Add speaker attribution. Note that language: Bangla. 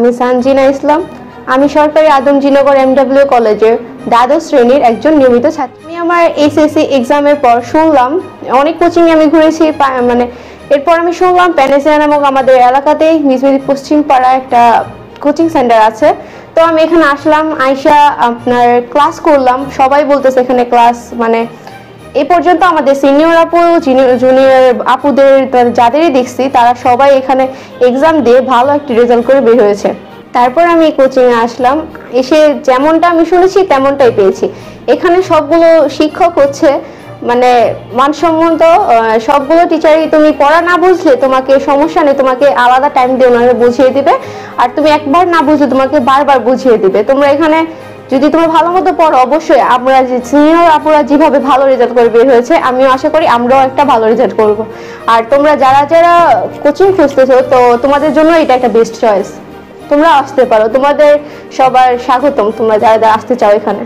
Speaker 1: আমি সানজিনা ইসলাম। আমি সরকারি আদমজীনগর এমডব্লিউ কলেজের দ্বাদশ শ্রেণীর একজন নিয়মিত ছাত্রী। আমি আমার এইচএসসি এক্সামের পর শুনলাম অনেক কোচিং আমি ঘুরেছি, মানে এরপর আমি শুনলাম প্যানেসিয়া নামক আমাদের এলাকাতেই মিসমিদি পশ্চিম পাড়া একটা কোচিং সেন্টার আছে। তো আমি এখানে আসলাম, আইসা আপনার ক্লাস করলাম। সবাই বলতেছে এখানে ক্লাস মানে এই পর্যন্ত আমাদের সিনিয়র আপু জুনিয়র আপুদের যাদেরই দেখছি তারা সবাই এখানে এক্সাম দিয়ে ভালো একটা রেজাল্ট করে বের হয়েছে। তারপর আমি কোচিংয়ে আসলাম, এসে যেমনটা আমি শুনেছি তেমনটাই পেয়েছি। এখানে সবগুলো শিক্ষক হচ্ছে মানে মানসম্মত, সবগুলো টিচারই তুমি পড়া না বুঝলে তোমাকে সমস্যা নেই, তোমাকে আলাদা টাইম দিয়ে ওনারা বুঝিয়ে দিবে। আর তুমি একবার না বুঝলে তোমাকে বারবার বুঝিয়ে দিবে। তোমরা এখানে যদি তোমরা ভালো মতো পড়ো, অবশ্যই আমরা যে সিনিয়র আপুরা যেভাবে ভালো রেজাল্ট করে বের হয়েছে, আমিও আশা করি আমরাও একটা ভালো রেজাল্ট করব। আর তোমরা যারা যারা কোচিং খুঁজতেছো, তো তোমাদের জন্য এটা একটা বেস্ট চয়েস, তোমরা আসতে পারো। তোমাদের সবার স্বাগতম, তোমরা যারা যারা আসতে চাও এখানে।